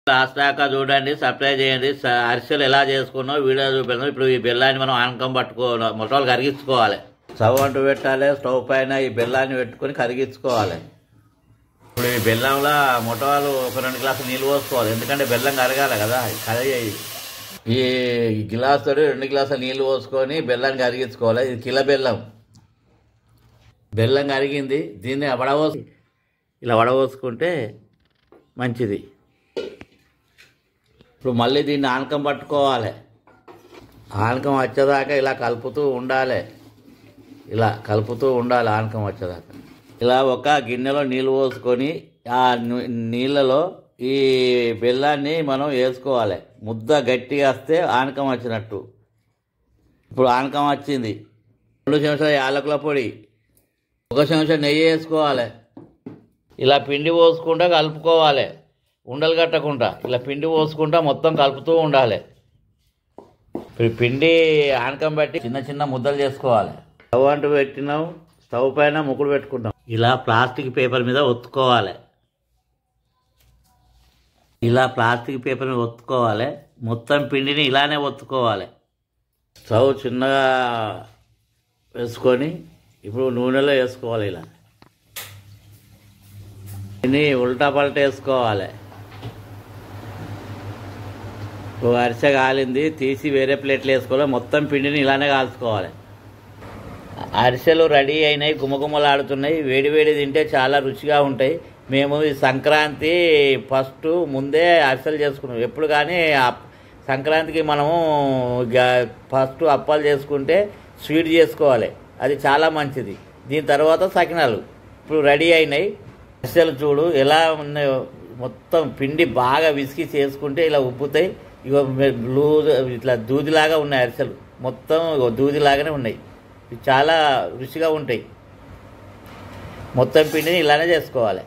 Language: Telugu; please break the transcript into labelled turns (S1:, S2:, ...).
S1: లాస్ట్ దాకా చూడండి, సబ్స్క్రైబ్ చేయండి. అరిసెలు ఎలా చేసుకున్నావు వీడియో చూపెడతాం. ఇప్పుడు ఈ బెల్లాన్ని మనం ఆనకం పట్టుకోవాలి, మొట్టలు కరిగించుకోవాలి. స్టవ్ అంటూ పెట్టాలి. స్టవ్ పైన ఈ బెల్లాన్ని పెట్టుకొని కరిగించుకోవాలి. ఇప్పుడు ఈ బెల్లంలో మొట్టవాళ్ళు ఒక 2 గ్లాసులు నీళ్ళు పోసుకోవాలి, ఎందుకంటే బెల్లం కరగాలి కదా. కరిగి ఈ గిలాసుతో 2 గ్లాసుల నీళ్ళు పోసుకొని బెల్లాన్ని కరిగించుకోవాలి. ఇది కిలో బెల్లం కరిగింది. దీన్ని ఇలా వడపోసుకుంటే మంచిది. ఇప్పుడు మళ్ళీ దీన్ని ఆనకం పట్టుకోవాలి. ఆనకం వచ్చేదాకా ఇలా కలుపుతూ ఉండాలి. ఆనకం వచ్చేదాకా ఇలా ఒక గిన్నెలో నీళ్ళు పోసుకొని ఆ నీళ్ళలో ఈ బెల్లాన్ని మనం వేసుకోవాలి. ముద్ద గట్టిగా వస్తే ఆనకం వచ్చినట్టు. ఇప్పుడు ఆనకం వచ్చింది. 2 చెంచాల యాలకుల పొడి, 1 చెంచా నెయ్యి వేసుకోవాలి. ఇలా పిండి పోసుకుంటా కలుపుకోవాలి, ఉండలు కట్టకుండా. ఇలా పిండి పోసుకుంటా మొత్తం కలుపుతూ ఉండాలి. పిండి ఆనకం బట్టి చిన్న ముద్దలు చేసుకోవాలి. స్టవ్ అంటూ పెట్టినాం, స్టవ్ పైన ముక్కుడు పెట్టుకుంటాం. ఇలా ప్లాస్టిక్ పేపర్ మీద ఒత్తుకోవాలి. మొత్తం పిండిని ఇలానే ఒత్తుకోవాలి. స్టవ్ చిన్నగా వేసుకొని ఇప్పుడు నూనెలో వేసుకోవాలి. ఇలా దీన్ని ఉల్టా పల్టా వేసుకోవాలి. అరిసె కాలింది, తీసి వేరే ప్లేట్లు వేసుకోవాలి. మొత్తం పిండిని ఇలానే కాల్చుకోవాలి. అరిసెలు రెడీ అయినాయి, గుమగుమలాడుతున్నాయి. వేడి తింటే చాలా రుచిగా ఉంటాయి. మేము ఈ సంక్రాంతి ఫస్ట్ ముందే అరిసెలు చేసుకున్నాం. ఎప్పుడు కానీ సంక్రాంతికి మనము ఫస్ట్ అప్పాలు చేసుకుంటే స్వీట్ చేసుకోవాలి, అది చాలా మంచిది. దీని తర్వాత సకినాలు ఇప్పుడు రెడీ అయినాయి. అరిసెలు చూడు ఎలా ఉన్నాయో. మొత్తం పిండి బాగా విసికి చేసుకుంటే ఇలా ఉబ్బుతాయి. ఇగో ఇట్లా దూదిలాగా ఉన్నాయి అరిసెలు, మొత్తం దూదిలాగానే ఉన్నాయి. చాలా రుచిగా ఉంటాయి. మొత్తం పిండిని ఇలానే చేసుకోవాలి.